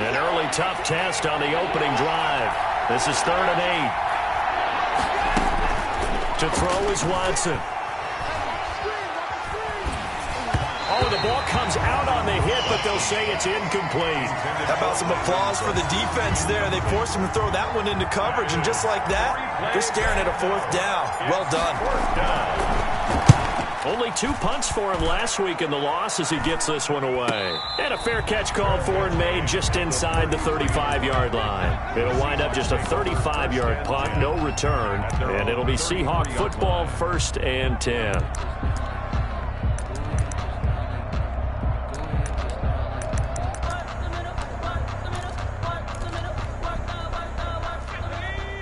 An early tough test on the opening drive. This is 3rd and 8. To throw is Watson. Oh, the ball comes out on the hit, but they'll say it's incomplete. How about some applause for the defense there? They forced him to throw that one into coverage, and just like that, they're staring at a 4th down. Well done. Only 2 punts for him last week in the loss as he gets this one away. And a fair catch called for and made just inside the 35-yard line. It'll wind up just a 35-yard punt, no return, and it'll be Seahawk football 1st and 10.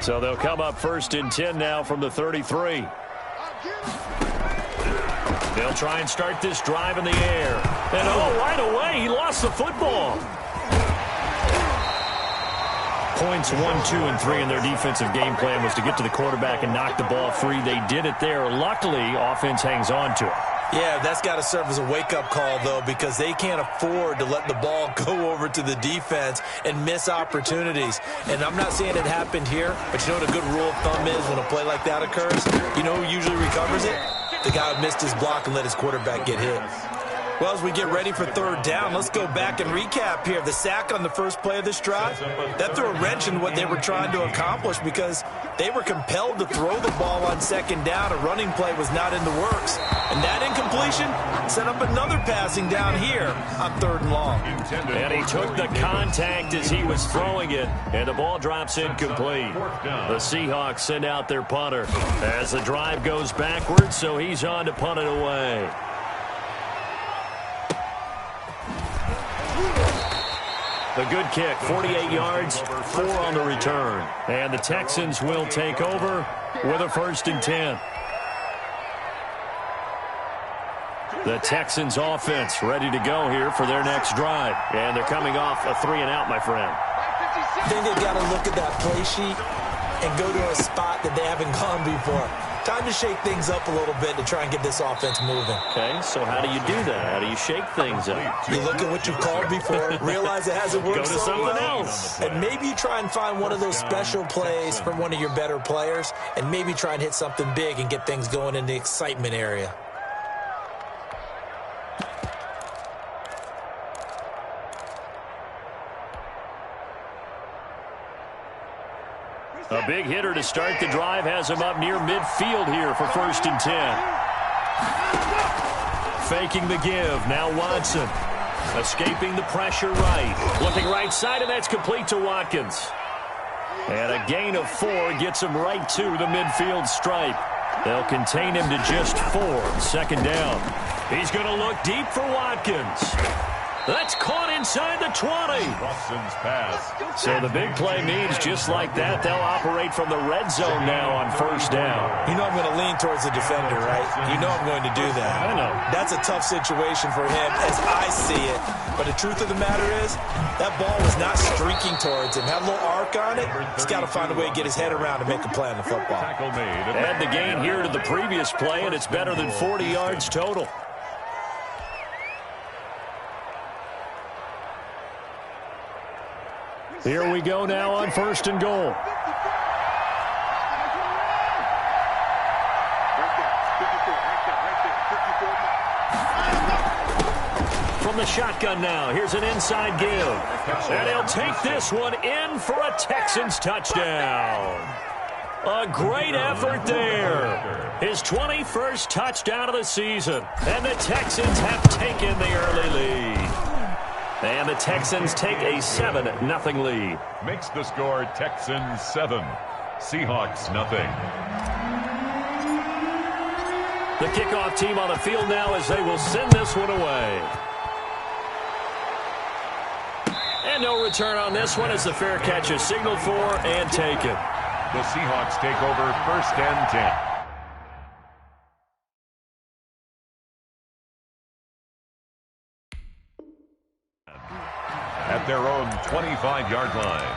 So they'll come up 1st and 10 now from the 33. They'll try and start this drive in the air. And right away, he lost the football. Points 1, 2, and 3 in their defensive game plan was to get to the quarterback and knock the ball free. They did it there. Luckily, offense hangs on to it. Yeah, that's got to serve as a wake-up call, though, because they can't afford to let the ball go over to the defense and miss opportunities. And I'm not saying it happened here, but you know what a good rule of thumb is when a play like that occurs? You know who usually recovers it? The guy who missed his block and let his quarterback get hit. Well, as we get ready for 3rd down, let's go back and recap here. The sack on the first play of this drive, that threw a wrench in what they were trying to accomplish because they were compelled to throw the ball on 2nd down. A running play was not in the works. And that incompletion set up another passing down here on 3rd and long. And he took the contact as he was throwing it, and the ball drops incomplete. The Seahawks send out their punter as the drive goes backwards, so he's on to punt it away. The good kick, 48 yards, 4 on the return. And the Texans will take over with a 1st and 10. The Texans offense ready to go here for their next drive. And they're coming off a 3-and-out, my friend. I think they've got to look at that play sheet and go to a spot that they haven't gone before. Time to shake things up a little bit to try and get this offense moving. Okay, so how do you do that? How do you shake things up? You look at what you called before, realize it hasn't worked so so well, else. and maybe you try and find one of those special plays from one of your better players, and maybe try and hit something big and get things going in the excitement area. A big hitter to start the drive has him up near midfield here for 1st and 10. Faking the give. Now Watson. Escaping the pressure right. Looking right side, and that's complete to Watkins. And a gain of 4 gets him right to the midfield stripe. They'll contain him to just 4. 2nd down. He's going to look deep for Watkins. That's caught inside the 20. Watson's pass. So the big play means just like that, they'll operate from the red zone now on 1st down. You know I'm going to lean towards the defender, right? You know I'm going to do that. I know. That's a tough situation for him as I see it. But the truth of the matter is, that ball was not streaking towards him. Had a little arc on it. He's got to find a way to get his head around to make a play on the football. Add the gain here to the previous play, and it's better than 40 yards total. Here we go now on 1st and goal. From the shotgun now, here's an inside give. And he'll take this one in for a Texans touchdown. A great effort there. His 21st touchdown of the season. And the Texans have taken the early lead. And the Texans take a 7-0 lead. Makes the score Texans 7, Seahawks nothing. The kickoff team on the field now as they will send this one away. And no return on this one as the fair catch is signaled for and taken. The Seahawks take over 1st and 10. At their own 25-yard line.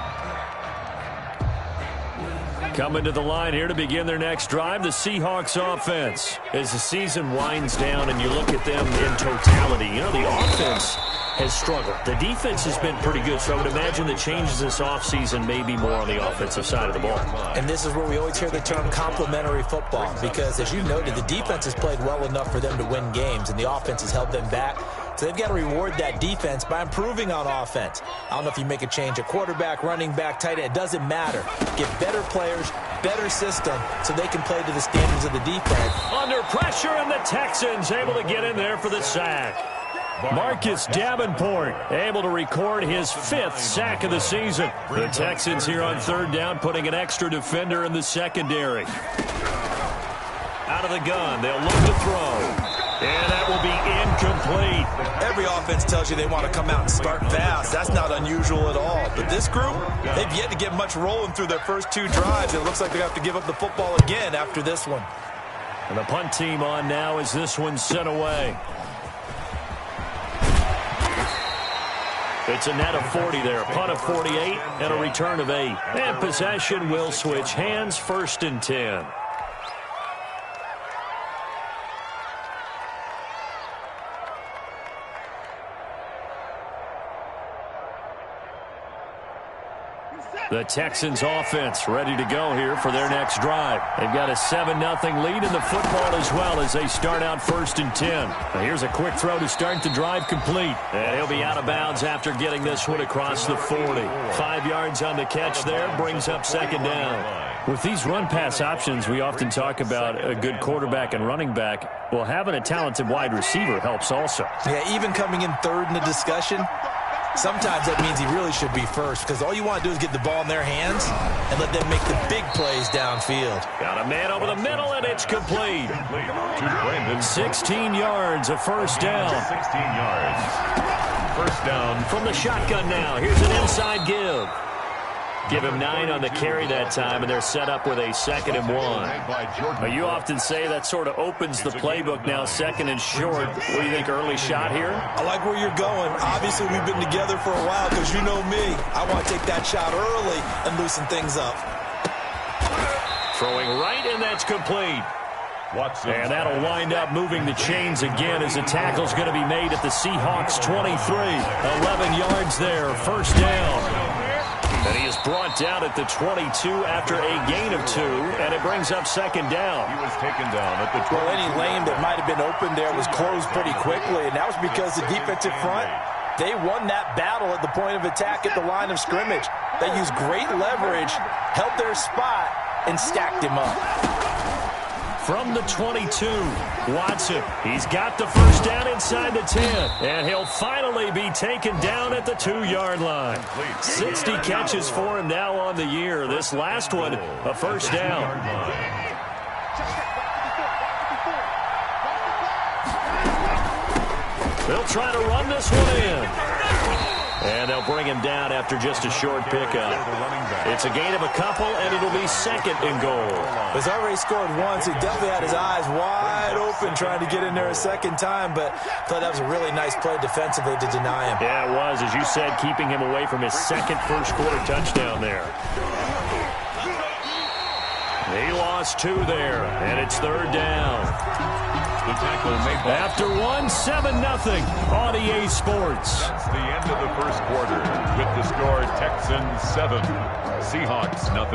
Coming to the line here to begin their next drive, the Seahawks offense. As the season winds down and you look at them in totality, you know, the offense has struggled. The defense has been pretty good, so I would imagine the changes this offseason may be more on the offensive side of the ball. And this is where we always hear the term complementary football, because as you noted, the defense has played well enough for them to win games, and the offense has held them back. So they've got to reward that defense by improving on offense. I don't know if you make a change at quarterback, running back, tight end. It doesn't matter. Get better players, better system, so they can play to the standards of the defense. Under pressure, and the Texans able to get in there for the sack. Marcus Davenport able to record his 5th sack of the season. The Texans here on 3rd down, putting an extra defender in the secondary. Out of the gun, they'll look to throw. And that will be incomplete. Every offense tells you they want to come out and start fast. That's not unusual at all. But this group, they've yet to get much rolling through their first 2 drives. It looks like they have to give up the football again after this one. And the punt team on now as this one's sent away. It's a net of 40 there. Punt of 48 and a return of 8. And possession will switch hands, 1st and 10. The Texans offense ready to go here for their next drive. They've got a 7-0 lead in the football as well as they start out 1st and 10. Now here's a quick throw to start the drive complete. And he'll be out of bounds after getting this one across the 40. 5 yards on the catch there, brings up 2nd down. With these run-pass options, we often talk about a good quarterback and running back. Well, having a talented wide receiver helps also. Yeah, even coming in 3rd in the discussion, sometimes that means he really should be first, because all you want to do is get the ball in their hands and let them make the big plays downfield. Got a man over the middle, and it's complete. 16 yards, a 1st down. 16 yards. 1st down. From the shotgun now, here's an inside give. Give him 9 on the carry that time, and they're set up with a 2nd and 1. Now, you often say that sort of opens the playbook now, 2nd and short. What do you think, early shot here? I like where you're going. Obviously, we've been together for a while, because you know me. I want to take that shot early and loosen things up. Throwing right, and that's complete. And that'll wind up moving the chains again as the tackle's going to be made at the Seahawks 23. 11 yards there, 1st down. And he is brought down at the 22 after a gain of 2, and it brings up 2nd down. He was taken down at the 22. Well, any lane that might have been open there was closed pretty quickly, and that was because the defensive front, they won that battle at the point of attack at the line of scrimmage. They used great leverage, held their spot, and stacked him up. From the 22, Watson. He's got the 1st down inside the 10. And he'll finally be taken down at the 2-yard line. 60 catches for him now on the year. This last one, a 1st down. They'll try to run this one in. And they'll bring him down after just a short pickup. It's a gain of a couple, and it'll be 2nd and goal. He's already scored once. He definitely had his eyes wide open trying to get in there a 2nd time, but I thought that was a really nice play defensively to deny him. Yeah, it was, as you said, keeping him away from his 2nd first-quarter touchdown there. He lost 2 there, and it's 3rd down. The tackle made after 7-0 on EA Sports. That's the end of the 1st quarter with the score Texans 7, Seahawks 0.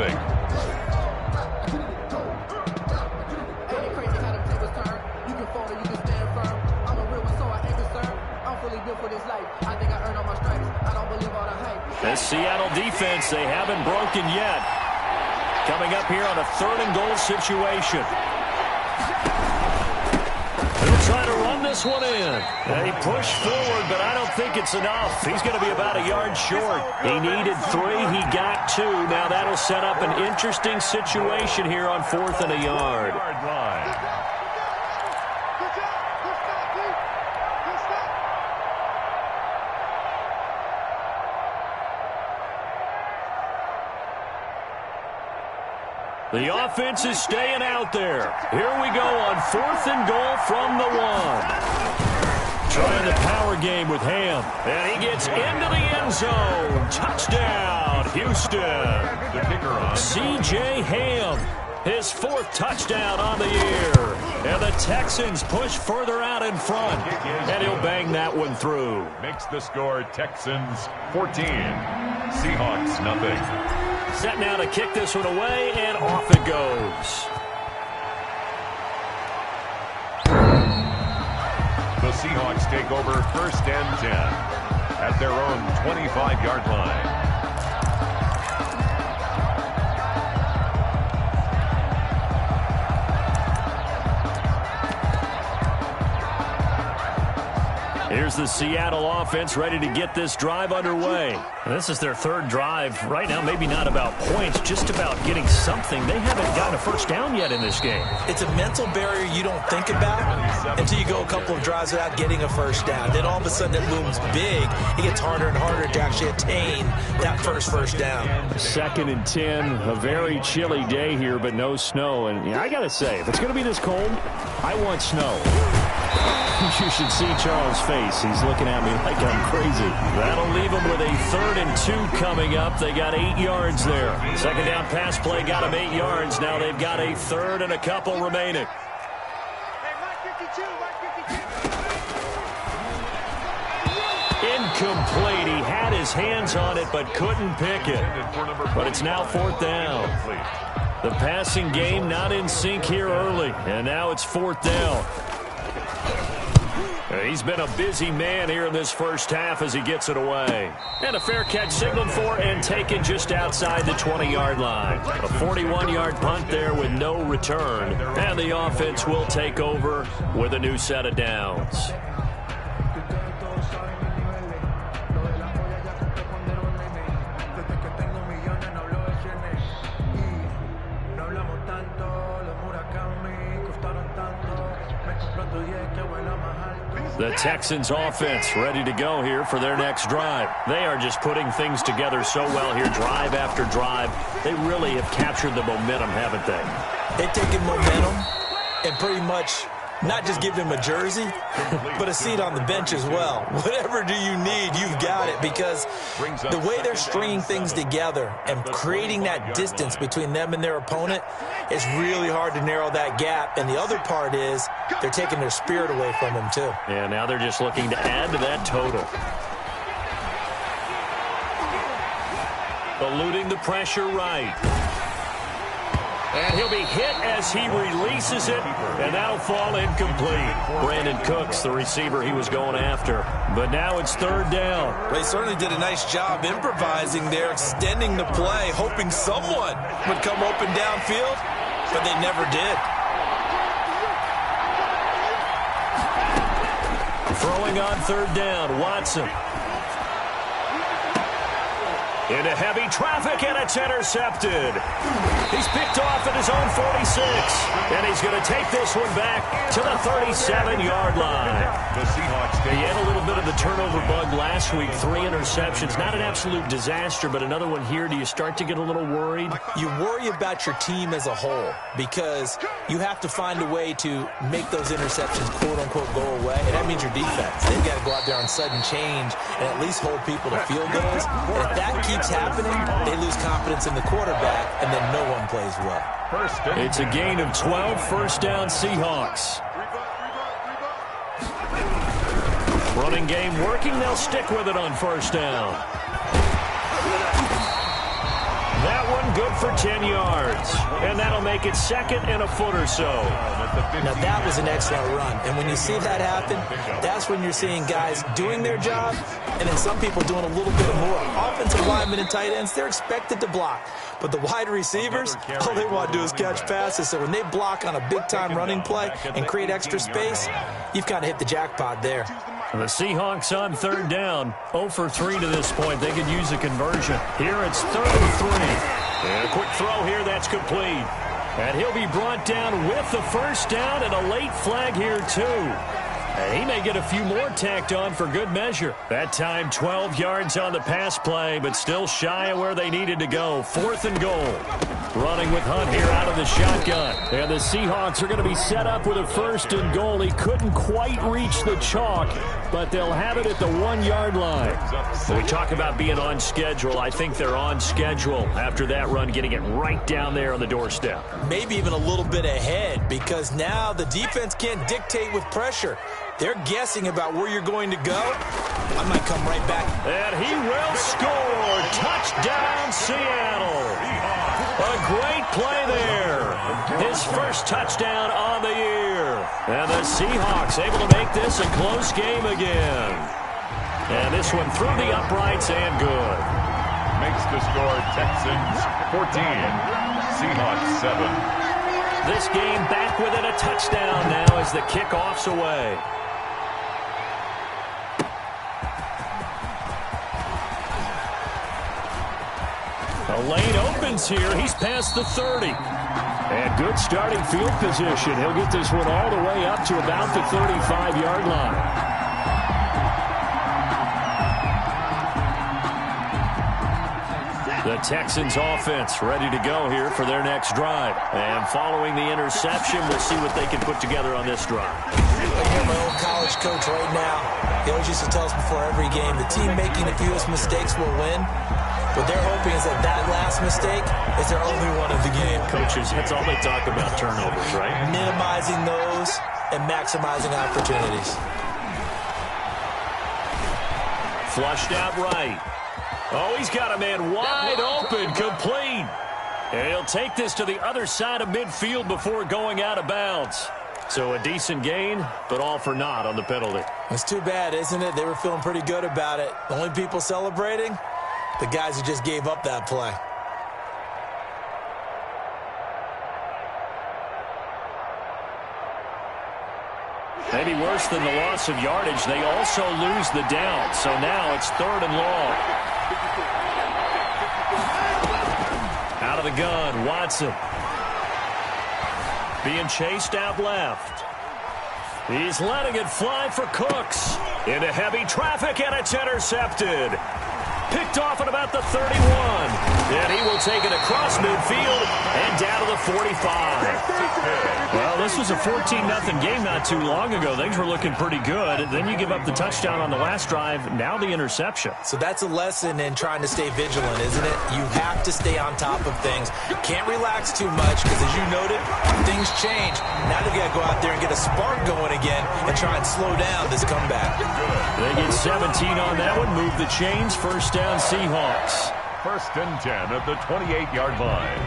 The Seattle defense, they haven't broken yet. Coming up here on a 3rd and goal situation. He'll try to run this one in. He pushed forward, but I don't think it's enough. He's going to be about a yard short. He needed 3. He got 2. Now that'll set up an interesting situation here on 4th and a yard. The offense is staying out there. Here we go on 4th and goal from the 1. Trying the power game with Ham. And he gets into the end zone. Touchdown, Houston. The kicker on. C.J. Ham, his 4th touchdown on the year. And the Texans push further out in front. And he'll bang that that one through. Makes the score Texans 14, Seahawks nothing. Set now to kick this one away, and off it goes. The Seahawks take over 1st and 10 at their own 25-yard line. Here's the Seattle offense ready to get this drive underway. And this is their 3rd drive. Right now, maybe not about points, just about getting something. They haven't gotten a first down yet in this game. It's a mental barrier you don't think about until you go a couple of drives without getting a first down. Then all of a sudden it looms big. It gets harder and harder to actually attain that first down. 2nd and 10, a very chilly day here, but no snow. And I got to say, if it's going to be this cold, I want snow. You should see Charles' face. He's looking at me like I'm crazy. That'll leave him with a 3rd and 2 coming up. They got 8 yards there. 2nd down pass play got him 8 yards. Now they've got a 3rd and a couple remaining. Incomplete. He had his hands on it but couldn't pick it. But it's now 4th down. The passing game not in sync here early. And now it's 4th down. He's been a busy man here in this first half as he gets it away. And a fair catch signaled for and taken just outside the 20-yard line. A 41-yard punt there with no return. And the offense will take over with a new set of downs. The Texans offense ready to go here for their next drive. They are just putting things together so well here, drive after drive. They really have captured the momentum, haven't they? They've taken momentum and pretty much not just give him a jersey, but a seat on the bench as well. Whatever do you need, you've got it, because the way they're stringing things together and creating that distance between them and their opponent, it's really hard to narrow that gap. And the other part is they're taking their spirit away from them, too. Yeah, now they're just looking to add to that total. Eluding the pressure right. And he'll be hit as he releases it, and that'll fall incomplete. Brandon Cooks, the receiver he was going after. But now it's 3rd down. They certainly did a nice job improvising there, extending the play, hoping someone would come open downfield, but they never did. Throwing on 3rd down, Watson. Into heavy traffic, and it's intercepted. He's picked off at his own 46, and he's going to take this one back to the 37-yard line. The Seahawks He had a little bit of the turnover bug last week, 3 interceptions. Not an absolute disaster, but another one here. Do you start to get a little worried? You worry about your team as a whole because you have to find a way to make those interceptions, quote-unquote, go away, and that means your defense. They've got to go out there on sudden change and at least hold people to field goals. And if that keeps happening, they lose confidence in the quarterback, and then no one plays well. It's a gain of 12, 1st down Seahawks. Running game working, they'll stick with it on 1st down. That one good for 10 yards. And that'll make it 2nd and a foot or so. Now that was an excellent run. And when you see that happen, that's when you're seeing guys doing their job and then some people doing a little bit more. Offensive linemen and tight ends, they're expected to block. But the wide receivers, all they want to do is catch passes. So when they block on a big-time running play and create extra space, you've kind of hit the jackpot there. The Seahawks on 3rd down, 0 for 3 to this point. They could use a conversion. Here it's 3rd and 3. And a quick throw here, that's complete. And he'll be brought down with the 1st down and a late flag here too. And he may get a few more tacked on for good measure. That time 12 yards on the pass play, but still shy of where they needed to go. 4th and goal. Running with Hunt here out of the shotgun. And the Seahawks are going to be set up with a 1st and goal. He couldn't quite reach the chalk, but they'll have it at the 1-yard line. When we talk about being on schedule, I think they're on schedule after that run, getting it right down there on the doorstep. Maybe even a little bit ahead, because now the defense can't dictate with pressure. They're guessing about where you're going to go. I might come right back. And he will score. Touchdown, Seattle. A great play there. His first touchdown on the year. And the Seahawks able to make this a close game again. And this one through the uprights and good. Makes the score Texans 14, Seahawks 7. This game back within a touchdown now as the kickoff's away. The lane opens here. He's past the 30. And good starting field position. He'll get this one all the way up to about the 35-yard line. The Texans offense ready to go here for their next drive. And following the interception, we'll see what they can put together on this drive. I hear my old college coach right now. He always used to tell us before every game, the team making the fewest mistakes will win. What they're hoping is that last mistake is their only one of the game. Coaches, that's all they talk about, turnovers, right? Minimizing those and maximizing opportunities. Flushed out right. Oh, he's got a man wide open, complete. And he'll take this to the other side of midfield before going out of bounds. So a decent gain, but all for naught on the penalty. It's too bad, isn't it? They were feeling pretty good about it. The only people celebrating, the guys who just gave up that play. Maybe worse than the loss of yardage, they also lose the down. So now it's 3rd and long. Out of the gun, Watson. Being chased out left. He's letting it fly for Cooks. Into heavy traffic, and it's intercepted. Picked off at about the 31. And he will take it across midfield and down to the 45. Well, this was a 14-0 game not too long ago. Things were looking pretty good. Then you give up the touchdown on the last drive. Now the interception. So that's a lesson in trying to stay vigilant, isn't it? You have to stay on top of things. Can't relax too much because, as you noted, things change. Now they've got to go out there and get a spark going again and try and slow down this comeback. They get 17 on that one. Move the chains. First down, Seahawks. 1st and 10 at the 28-yard line.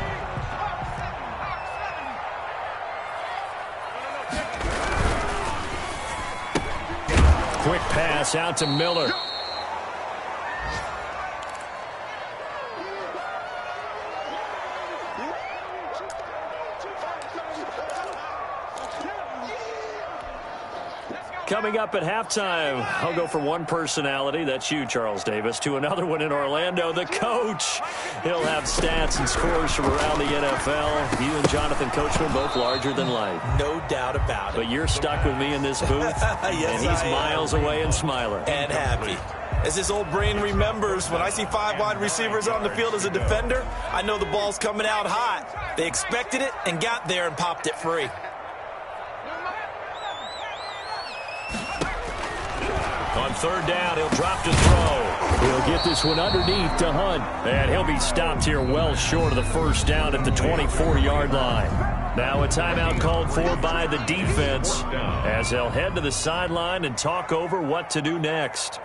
Quick pass out to Miller. Coming up at halftime, I'll go from one personality, that's you, Charles Davis, to another one in Orlando, the coach. He'll have stats and scores from around the NFL. You and Jonathan Coachman, both larger than life. No doubt about it. But you're stuck with me in this booth, Yes, and he's miles away and smiling. And happy. As his old brain remembers, when I see 5 wide receivers on the field as a defender, I know the ball's coming out hot. They expected it and got there and popped it free. On 3rd down, he'll drop to throw. He'll get this one underneath to Hunt. And he'll be stopped here well short of the 1st down at the 24-yard line. Now a timeout called for by the defense as they'll head to the sideline and talk over what to do next.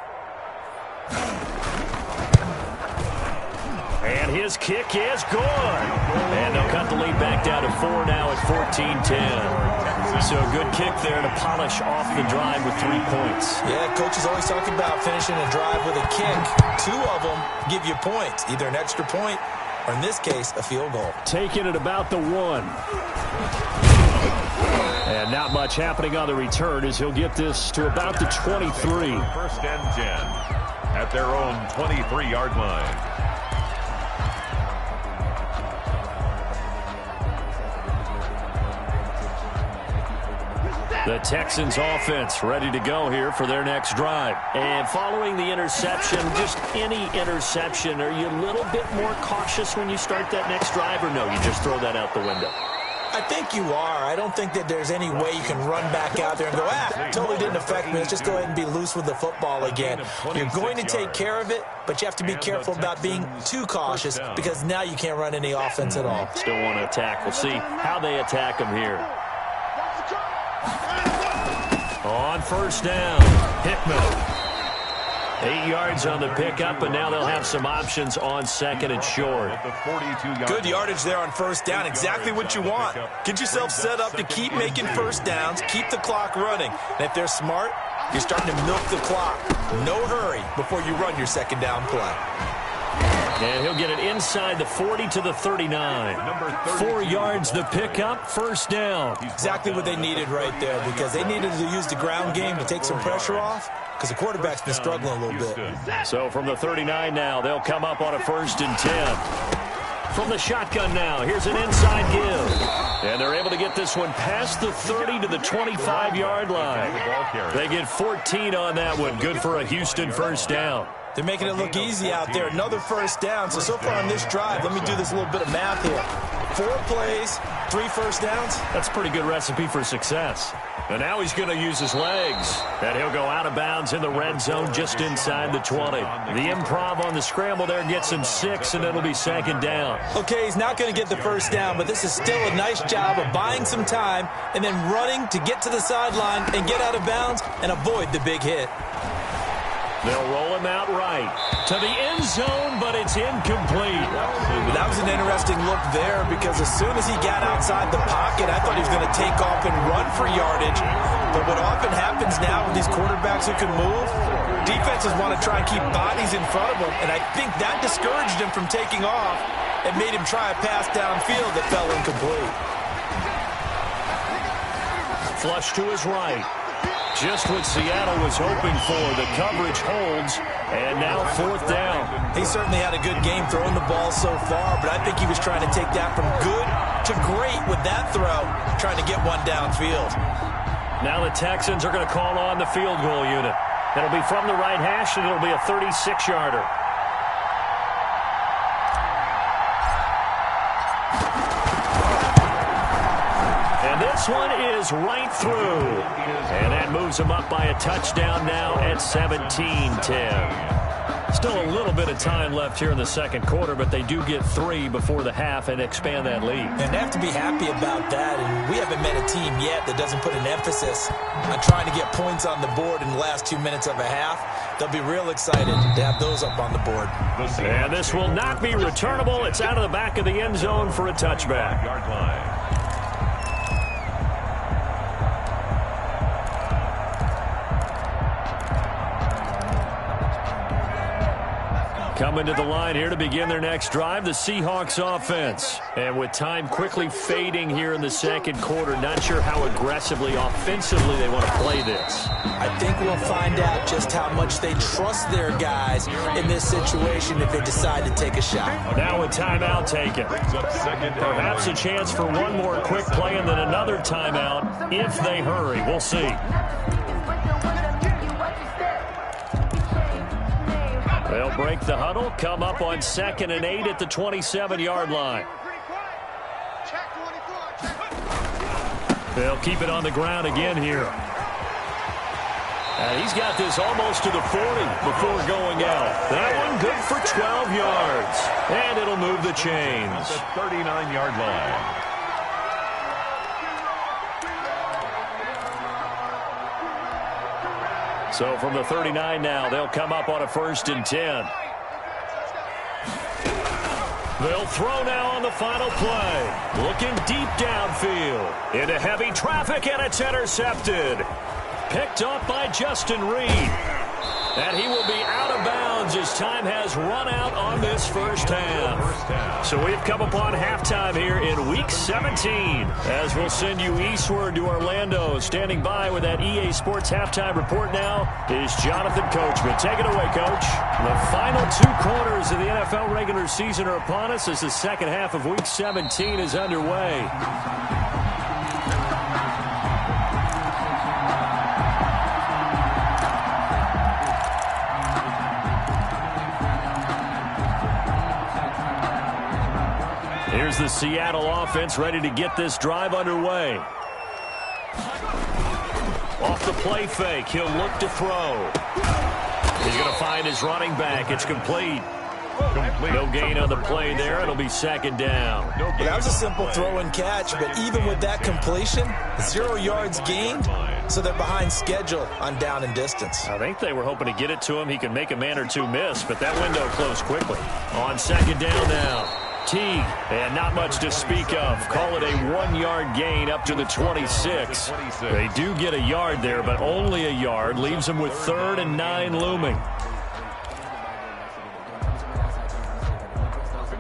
And his kick is good. And they'll cut the lead back down to 4 now at 14-10. So a good kick there to polish off the drive with 3 points. Yeah, coach is always talking about finishing a drive with a kick. 2 of them give you points, either an extra point or, in this case, a field goal. Taking it about the 1. And not much happening on the return as he'll get this to about the 23. 1st and 10 at their own 23-yard line. The Texans offense ready to go here for their next drive. And following the interception, just any interception, are you a little bit more cautious when you start that next drive, or no, you just throw that out the window? I think you are. I don't think that there's any way you can run back out there and go, totally didn't affect me. Let's just go ahead and be loose with the football again. You're going to take care of it, but you have to be careful about being too cautious because now you can't run any offense at all. Still want to attack. We'll see how they attack them here. On first down, Hickman. 8 yards on the pickup, and now they'll have some options on second and short. Good yardage there on first down. Exactly what you want. Get yourself set up to keep making first downs, keep the clock running. And if they're smart, you're starting to milk the clock. No hurry before you run your second down play. And he'll get it inside the 40 to the 39. 4 yards the pickup, first down. Exactly what they needed right there, because they needed to use the ground game to take some pressure off, because the quarterback's been struggling a little bit. So from the 39 now, they'll come up on a 1st and 10. From the shotgun now, here's an inside give. And they're able to get this one past the 30 to the 25-yard line. They get 14 on that one. Good for a Houston first down. They're making it look easy out there. Another first down. So far on this drive, let me do this little bit of math here. 4 plays, 3 first downs. That's a pretty good recipe for success. And now he's going to use his legs. And he'll go out of bounds in the red zone just inside the 20. The improv on the scramble there gets him 6, and it'll be 2nd down. Okay, he's not going to get the first down, but this is still a nice job of buying some time and then running to get to the sideline and get out of bounds and avoid the big hit. They'll roll him out right to the end zone, but it's incomplete. That was an interesting look there, because as soon as he got outside the pocket, I thought he was going to take off and run for yardage. But what often happens now with these quarterbacks who can move, defenses want to try and keep bodies in front of them, and I think that discouraged him from taking off and made him try a pass downfield that fell incomplete. Flush to his right. Just what Seattle was hoping for. The coverage holds, and now 4th down. He certainly had a good game throwing the ball so far, but I think he was trying to take that from good to great with that throw, trying to get one downfield. Now the Texans are going to call on the field goal unit. It'll be from the right hash, and it'll be a 36-yarder. This one is right through. And that moves them up by a touchdown now at 17-10. Still a little bit of time left here in the second quarter, but they do get 3 before the half and expand that lead. And they have to be happy about that. And we haven't met a team yet that doesn't put an emphasis on trying to get points on the board in the last 2 minutes of a half. They'll be real excited to have those up on the board. And this will not be returnable. It's out of the back of the end zone for a touchback. Yard line. Coming to the line here to begin their next drive, the Seahawks offense. And with time quickly fading here in the second quarter, not sure how aggressively, offensively they want to play this. I think we'll find out just how much they trust their guys in this situation if they decide to take a shot. Now a timeout taken. Perhaps a chance for one more quick play and then another timeout if they hurry. We'll see. They'll break the huddle, come up on 2nd and 8 at the 27-yard line. They'll keep it on the ground again here. And he's got this almost to the 40 before going out. That one good for 12 yards. And it'll move the chains. The 39-yard line. So from the 39 now, they'll come up on a 1st and 10. They'll throw now on the final play. Looking deep downfield. Into heavy traffic, and it's intercepted. Picked up by Justin Reed. And he will be out of bounds as time has run out on this first half. So we've come upon halftime here in Week 17. As we'll send you eastward to Orlando. Standing by with that EA Sports halftime report now is Jonathan Coachman. Take it away, Coach. The final 2 quarters of the NFL regular season are upon us as the second half of Week 17 is underway. Here's the Seattle offense ready to get this drive underway. Off the play fake, he'll look to throw. He's going to find his running back. It's complete. No gain on the play there. It'll be second down. Well, that was a simple throw and catch, but even with that completion, 0 yards gained, so they're behind schedule on down and distance. I think they were hoping to get it to him. He could make a man or two miss, but that window closed quickly. On second down now. Teague, and not much to speak of. Call it a 1-yard gain up to the 26. They do get a yard there, but only a yard. Leaves them with 3rd and 9 looming.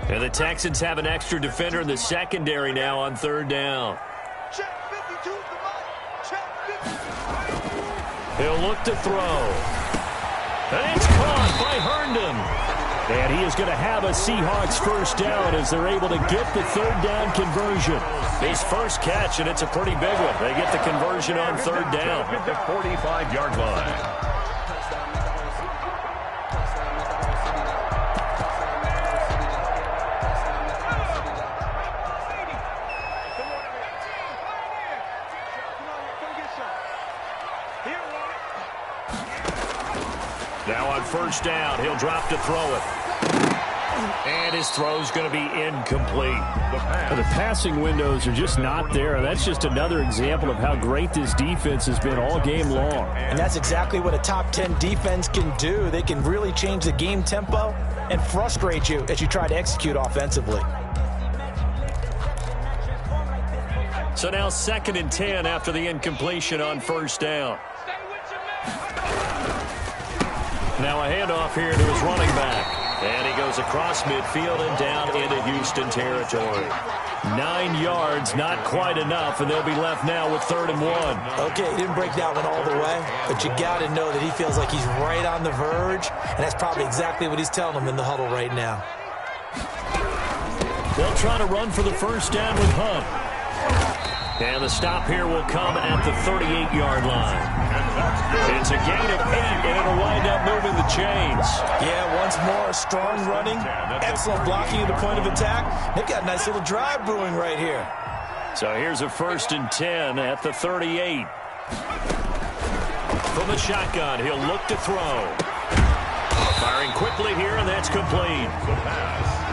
And the Texans have an extra defender in the secondary now on 3rd down. He'll look to throw. And it's caught by Herndon. And he is going to have a Seahawks first down as they're able to get the 3rd down conversion. His first catch, and it's a pretty big one. They get the conversion on 3rd down. At the 45-yard line. Now on first down, he'll drop to throw it. And his throw's going to be incomplete. The passing windows are just not there. That's just another example of how great this defense has been all game long. And that's exactly what a top 10 defense can do. They can really change the game tempo and frustrate you as you try to execute offensively. So now 2nd and 10 after the incompletion on first down. Now a handoff here to his running back. And he goes across midfield and down into Houston territory. 9 yards, not quite enough, and they'll be left now with 3rd and 1. Okay, he didn't break that one all the way, but you got to know that he feels like he's right on the verge, and that's probably exactly what he's telling them in the huddle right now. They'll try to run for the first down with Hunt. And the stop here will come at the 38-yard line. It's a gain of 8, and it'll wind up moving the chains. Yeah, once more, strong running, excellent blocking at the point of attack. They've got a nice little drive brewing right here. So here's a 1st and 10 at the 38. From the shotgun, he'll look to throw. Firing quickly here, and that's complete.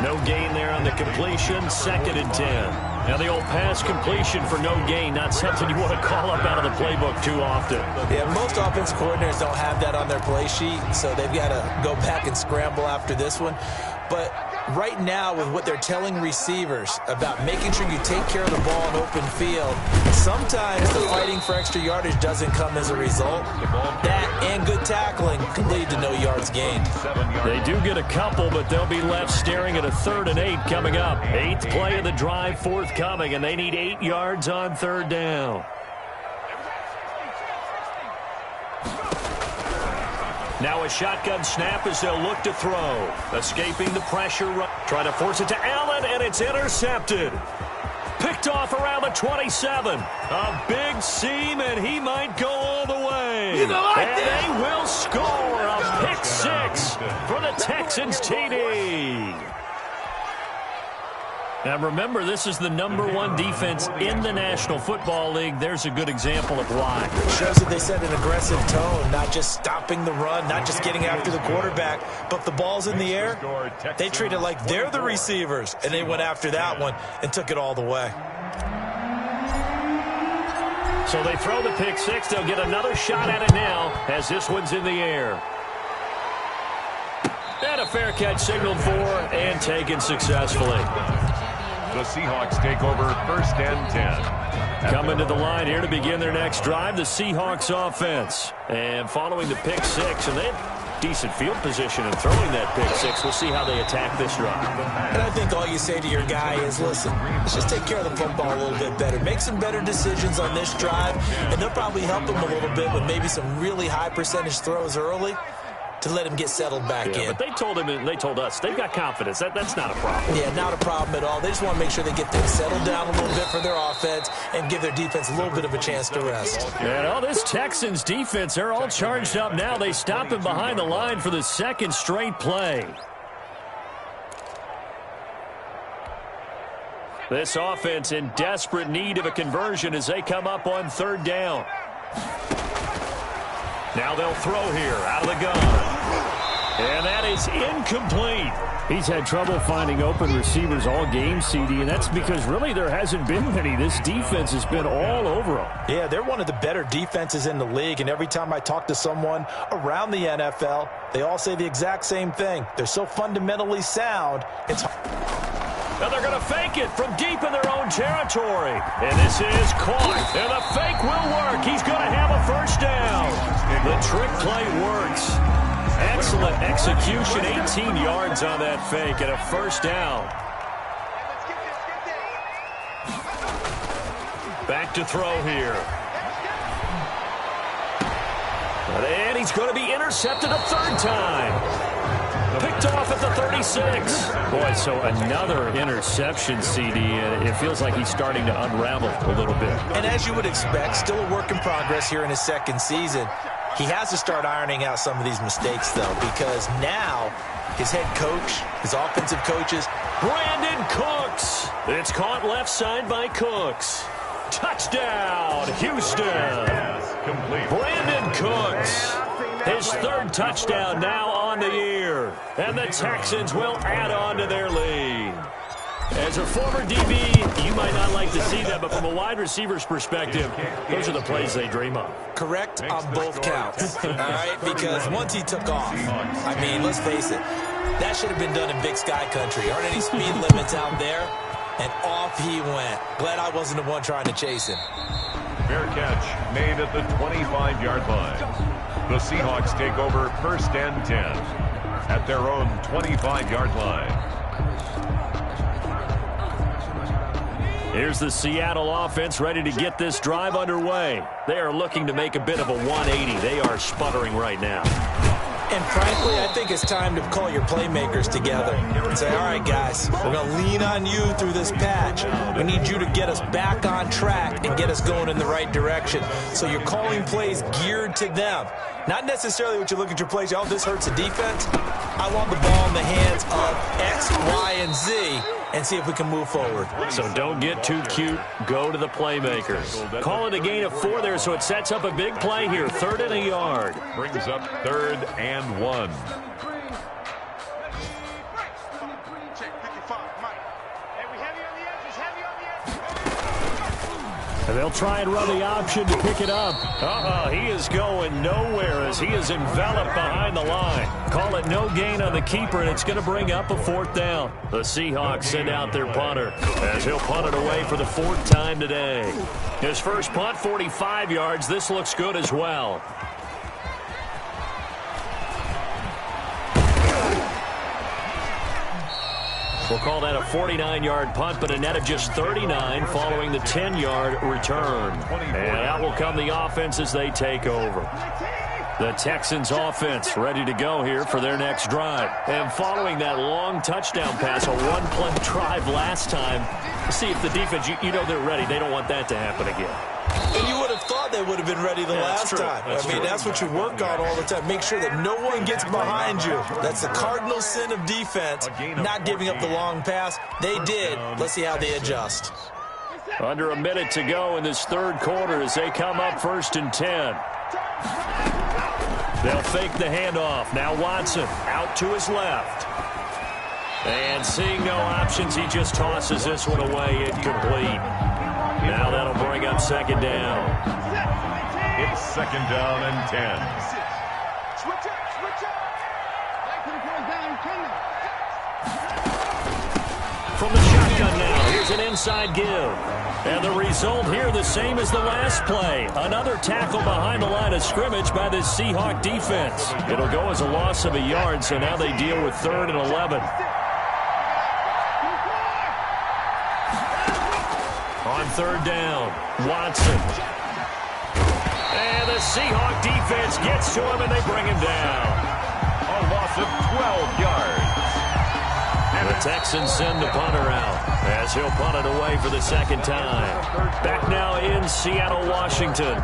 No gain there on the completion, 2nd and 10. Now the old pass completion for no gain, not something you want to call up out of the playbook too often. Yeah, most offensive coordinators don't have that on their play sheet, so they've got to go back and scramble after this one. But right now, with what they're telling receivers about making sure you take care of the ball in open field, sometimes the fighting for extra yardage doesn't come as a result. That and good tackling can lead to no yards gained. They do get a couple, but they'll be left staring at a 3rd and 8 coming up. 8th play of the drive forthcoming, and they need 8 yards on 3rd down. Now a shotgun snap as they'll look to throw. Escaping the pressure. Trying to force it to Allen, and it's intercepted. Picked off around the 27. A big seam, and he might go all the way. And they will score a pick 6 for the Texans TD. Now remember, this is the #1 defense in the National Football League. There's a good example of why. It shows that they set an aggressive tone, not just stopping the run, not just getting after the quarterback, but if the ball's in the air, they treat it like they're the receivers, and they went after that one and took it all the way. So they throw the pick 6. They'll get another shot at it now as this one's in the air. And a fair catch signaled for and taken successfully. The Seahawks take over 1st and 10. Coming to the line here to begin their next drive, the Seahawks offense. And following the pick 6, and they have decent field position in throwing that pick 6. We'll see how they attack this drive. And I think all you say to your guy is, listen, let's just take care of the football a little bit better. Make some better decisions on this drive, and they'll probably help him a little bit with maybe some really high percentage throws early to let him get settled back in. But they told him, and they told us, they've got confidence. That's not a problem. Yeah, not a problem at all. They just want to make sure they get things settled down a little bit for their offense and give their defense a little bit of a chance to rest. And all this Texans defense, they're all charged up now. They stop him behind the line for the 2nd straight play. This offense in desperate need of a conversion as they come up on third down. Now they'll throw here out of the gun. And that is incomplete. He's had trouble finding open receivers all game, CD, and that's because really there hasn't been many. This defense has been all over them. Yeah, they're one of the better defenses in the league, and every time I talk to someone around the NFL, they all say the exact same thing. They're so fundamentally sound, it's hard. Now they're going to fake it from deep in their own territory. And this is caught. And the fake will work. He's going to have a first down. The trick play works. Excellent execution. 18 yards on that fake and a first down. Back to throw here. And he's going to be intercepted a third time. Picked off at the 36. Boy, so another interception, CD, and it feels like he's starting to unravel a little bit. And as you would expect, still a work in progress here in his second season. He has to start ironing out some of these mistakes, though, because now his head coach, his offensive coaches. Brandon Cooks. It's caught left side by Cooks. Touchdown, Houston. Brandon Cooks. His third touchdown now on the year. And the Texans will add on to their lead. As a former DB, you might not like to see that, but from a wide receiver's perspective, those are the plays they dream of. Correct on both counts, all right? Because once he took off, I mean, let's face it, that should have been done in Big Sky Country. Aren't any speed limits out there? And off he went. Glad I wasn't the one trying to chase him. Fair catch made at the 25-yard line. The Seahawks take over first and 10 at their own 25-yard line. Here's the Seattle offense ready to get this drive underway. They are looking to make a bit of a 180. They are sputtering right now. And frankly, I think it's time to call your playmakers together and say, all right, guys, we're going to lean on you through this patch. We need you to get us back on track and get us going in the right direction. So you're calling plays geared to them. Not necessarily what you look at your plays, oh, this hurts the defense. I want the ball in the hands of X, Y, and Z and see if we can move forward. So don't get too cute. Go to the playmakers. Call it a gain of 4 there, so it sets up a big play here. 3rd and a yard. Brings up 3rd and 1. And they'll try and run the option to pick it up. He is going nowhere as he is enveloped behind the line. Call it no gain on the keeper, and it's going to bring up a 4th down. The Seahawks send out their punter as he'll punt it away for the 4th time today. His first punt, 45 yards. This looks good as well. We'll call that a 49-yard punt, but a net of just 39 following the 10-yard return. And out will come the offense as they take over. The Texans offense ready to go here for their next drive. And following that long touchdown pass, a one-play drive last time, see if the defense, you know they're ready. They don't want that to happen again. And you would have thought they would have been ready the last time. I mean, that's what you work on all the time. Make sure that no one gets behind you. That's the cardinal sin of defense, not giving up the long pass. They did. Let's see how they adjust. Under a minute to go in this 3rd quarter as they come up 1st and 10. They'll fake the handoff. Now Watson out to his left. And seeing no options, he just tosses this one away incomplete. Now that'll bring up 2nd down. It's 2nd down and 10. From the shotgun now, here's an inside give. And the result here the same as the last play. Another tackle behind the line of scrimmage by this Seahawk defense. It'll go as a loss of a yard, so now they deal with 3rd and 11. On 3rd down, Watson. And the Seahawk defense gets to him, and they bring him down. A loss of 12 yards. And the Texans send the punter out as he'll punt it away for the 2nd time. Back now in Seattle, Washington.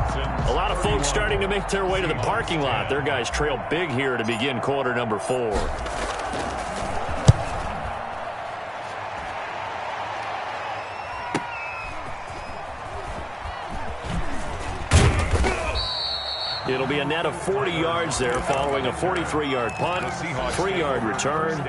A lot of folks starting to make their way to the parking lot. Their guys trail big here to begin quarter number 4. be a net of 40 yards there following a 43-yard punt, 3-yard return.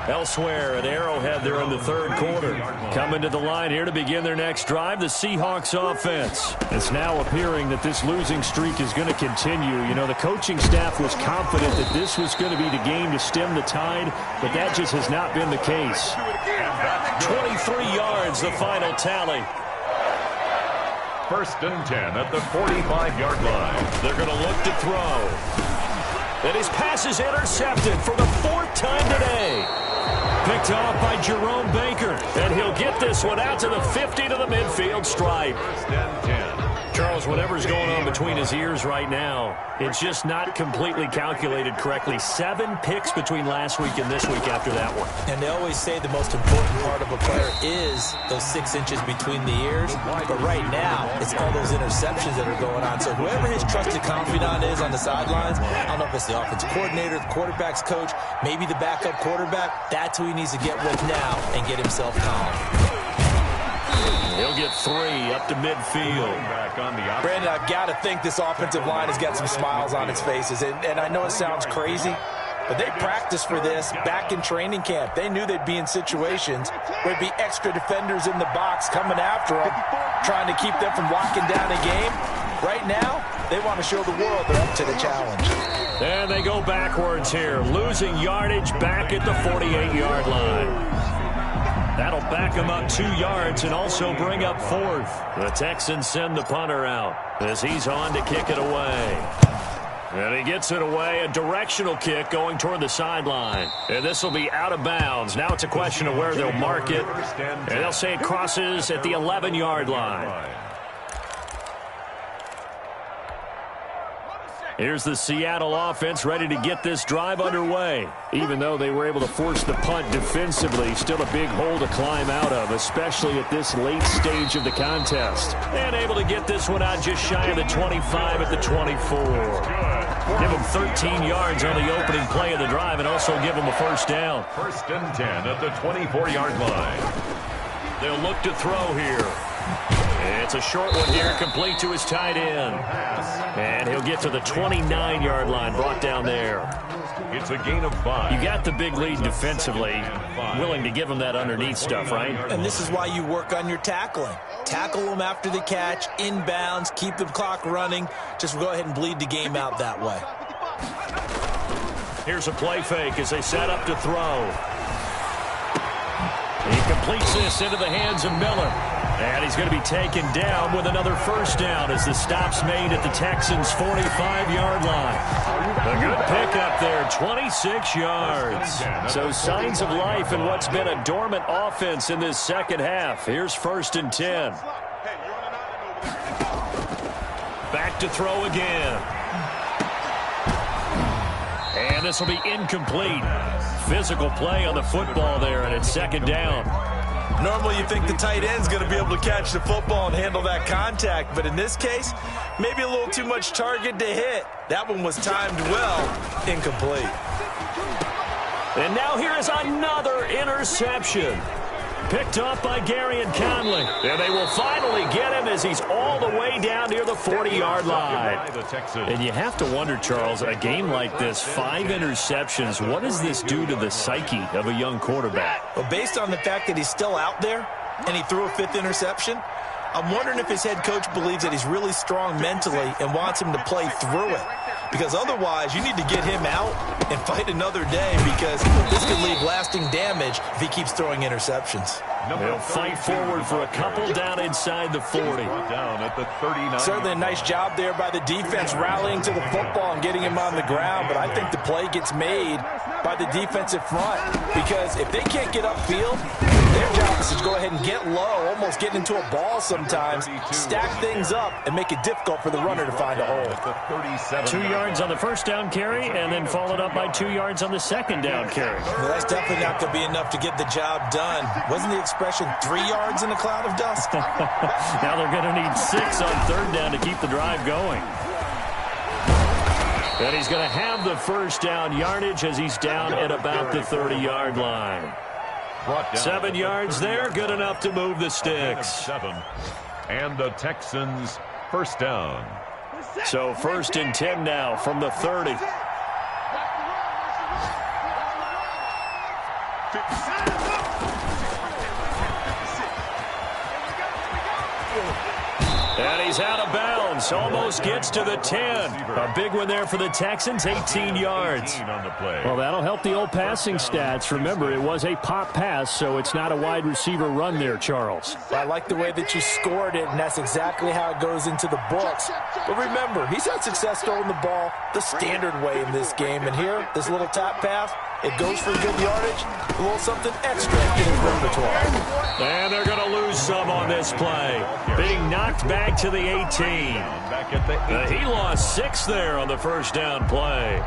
Elsewhere at Arrowhead there in the third quarter. Coming to the line here to begin their next drive, the Seahawks offense. It's now appearing that this losing streak is going to continue. You know, the coaching staff was confident that this was going to be the game to stem the tide, but that just has not been the case. 23 yards, the final tally. First and 10 at the 45-yard line. They're going to look to throw. And his pass is intercepted for the 4th time today. Picked off by Jerome Baker. And he'll get this one out to the 50 to the midfield stripe. First and 10. Charles, whatever's going on between his ears right now, it's just not completely calculated correctly. 7 picks between last week and this week after that one. And they always say the most important part of a player is those 6 inches between the ears. But right now, it's all those interceptions that are going on. So whoever his trusted confidant is on the sidelines, I don't know if it's the offensive coordinator, the quarterback's coach, maybe the backup quarterback, that's who he needs to get with now and get himself calm. He'll get 3 up to midfield. Brandon, I've got to think this offensive line has got some smiles on its faces. And I know it sounds crazy, but they practiced for this back in training camp. They knew they'd be in situations where there'd be extra defenders in the box coming after them, trying to keep them from locking down a game. Right now, they want to show the world they're up to the challenge. And they go backwards here, losing yardage back at the 48-yard line. That'll back him up 2 yards and also bring up 4th. The Texans send the punter out as he's on to kick it away. And he gets it away, a directional kick going toward the sideline. And this will be out of bounds. Now it's a question of where they'll mark it. And they'll say it crosses at the 11-yard line. Here's the Seattle offense ready to get this drive underway. Even though they were able to force the punt defensively, still a big hole to climb out of, especially at this late stage of the contest. And able to get this one out just shy of the 25 at the 24. Give them 13 yards on the opening play of the drive and also give them a first down. First and 10 at the 24-yard line. They'll look to throw here. It's a short one here, complete to his tight end. And he'll get to the 29-yard line, brought down there. It's a gain of 5. You got the big lead defensively, willing to give him that underneath stuff, right? And this is why you work on your tackling. Tackle them after the catch, inbounds, keep the clock running. Just go ahead and bleed the game out that way. Here's a play fake as they set up to throw. He completes this into the hands of Miller. And he's going to be taken down with another first down as the stop's made at the Texans' 45-yard line. A good pickup there, 26 yards. So signs of life in what's been a dormant offense in this second half. Here's first and 10. Back to throw again. And this will be incomplete. Physical play on the football there, and it's second down. Normally you think the tight end's going to be able to catch the football and handle that contact, but in this case, maybe a little too much target to hit. That one was timed well, incomplete. And now here is another interception. Picked up by Gary and Conley. And they will finally get him as he's all the way down near the 40-yard line. And you have to wonder, Charles, a game like this, 5 interceptions, what does this do to the psyche of a young quarterback? Well, based on the fact that he's still out there and he threw a 5th interception, I'm wondering if his head coach believes that he's really strong mentally and wants him to play through it. Because otherwise, you need to get him out and fight another day, because this could leave lasting damage if he keeps throwing interceptions. They'll fight forward for a couple down inside the 40. Down at the 39. Certainly a nice job there by the defense rallying to the football and getting him on the ground, but I think the play gets made by the defensive front, because if they can't get upfield, their job is to go ahead and get low, almost get into a ball sometimes, stack things up, and make it difficult for the runner to find a hole. 2 yards on the first down carry, and then followed up by 2 yards on the second down carry. Well, that's definitely not going to be enough to get the job done. Wasn't the expression 3 yards in a cloud of dust? Now they're going to need 6 on third down to keep the drive going. And he's going to have the first down yardage as he's down at about the 30-yard line. 7 yards there, good enough to move the sticks. 7. And the Texans first down. So 1st and 10 now from the 30. And he's out of bounds. Almost gets to the 10. A big one there for the Texans, 18 yards. Well, that'll help the old passing stats. Remember, it was a pop pass, so it's not a wide receiver run there, Charles. I like the way that you scored it, and that's exactly how it goes into the books. But remember, he's had success throwing the ball the standard way in this game. And here, this little tap pass, it goes for good yardage, a little something extra in his repertoire. And they're going to lose some on this play. Being knocked back to the 18. He lost 6 there on the first down play.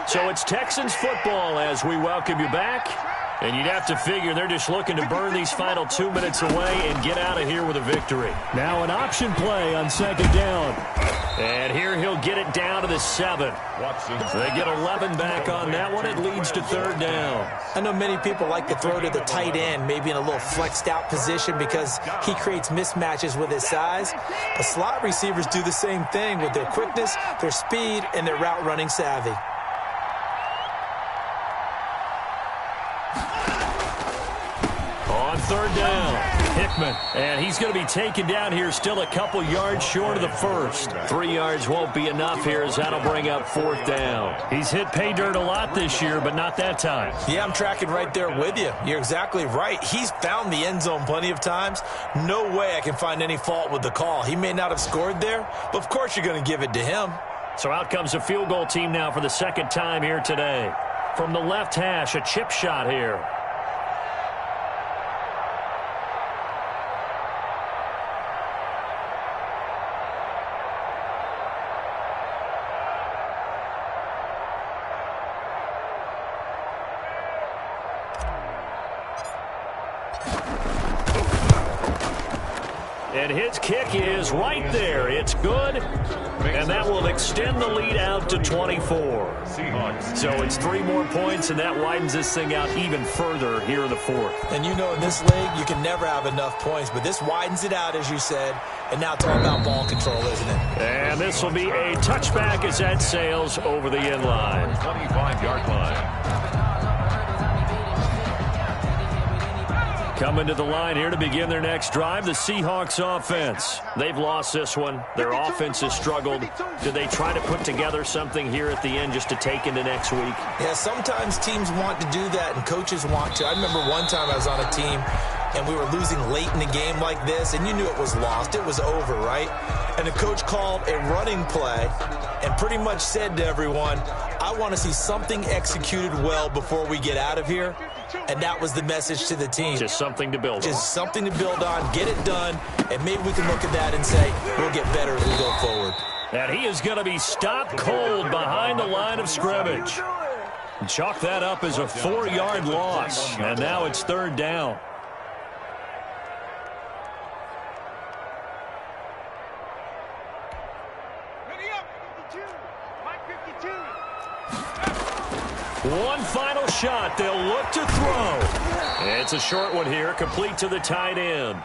So it's Texans football as we welcome you back. And you'd have to figure they're just looking to burn these final 2 minutes away and get out of here with a victory. Now an option play on 2nd down. And here he'll get it down to the 7. They get 11 back on that one. It leads to 3rd down. I know many people like to throw to the tight end, maybe in a little flexed out position because he creates mismatches with his size. But slot receivers do the same thing with their quickness, their speed, and their route running savvy. On 3rd down, Hickman. And he's going to be taken down here still a couple yards short of the first. 3 yards won't be enough here as that'll bring up 4th down. He's hit pay dirt a lot this year, but not that time. Yeah, I'm tracking right there with you. You're exactly right. He's found the end zone plenty of times. No way I can find any fault with the call. He may not have scored there, but of course you're going to give it to him. So out comes a field goal team now for the 2nd time here today. From the left hash, a chip shot here. And his kick is right there. It's good. And that will extend the lead out to 24. So it's 3 more points, and that widens this thing out even further here in the 4th. And you know, in this league, you can never have enough points, but this widens it out, as you said. And now it's all about ball control, isn't it? And this will be a touchback as that sails over the end line. 25-yard line. Coming to the line here to begin their next drive, the Seahawks offense. They've lost this one. Their offense has struggled. Do they try to put together something here at the end just to take into next week? Yeah, sometimes teams want to do that and coaches want to. I remember one time I was on a team and we were losing late in a game like this, and you knew it was lost. It was over, right? And the coach called a running play and pretty much said to everyone, I want to see something executed well before we get out of here. And that was the message to the team. Just something to build on. Just something to build on, get it done, and maybe we can look at that and say, we'll get better as we go forward. And he is going to be stopped cold behind the line of scrimmage. Chalk that up as a 4-yard loss. And now it's 3rd down. One final shot. They'll look to throw. It's a short one here, complete to the tight end.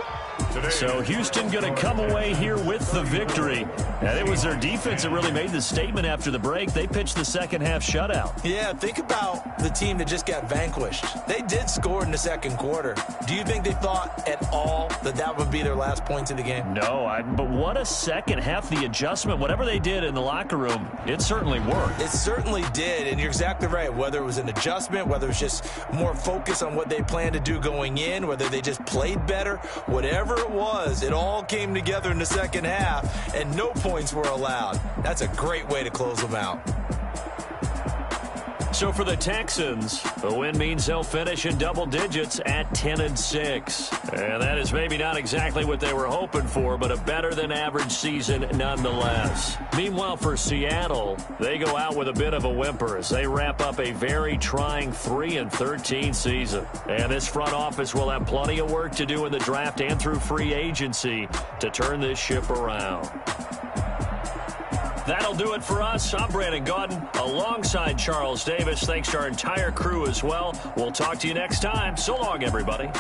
So Houston going to come away here with the victory. And it was their defense that really made the statement after the break. They pitched the second half shutout. Yeah, think about the team that just got vanquished. They did score in the 2nd quarter. Do you think they thought at all that that would be their last points of the game? No, but what a second half. The adjustment, whatever they did in the locker room, it certainly worked. It certainly did, and you're exactly right. Whether it was an adjustment, whether it was just more focus on what they planned to do going in, whether they just played better, whatever it was, it all came together in the second half, and no points were allowed. That's a great way to close them out. So for the Texans, a win means they'll finish in double digits at 10-6. And that is maybe not exactly what they were hoping for, but a better than average season nonetheless. Meanwhile, for Seattle, they go out with a bit of a whimper as they wrap up a very trying 3-13 season. And this front office will have plenty of work to do in the draft and through free agency to turn this ship around. That'll do it for us. I'm Brandon Gaudin alongside Charles Davis. Thanks to our entire crew as well. We'll talk to you next time. So long, everybody.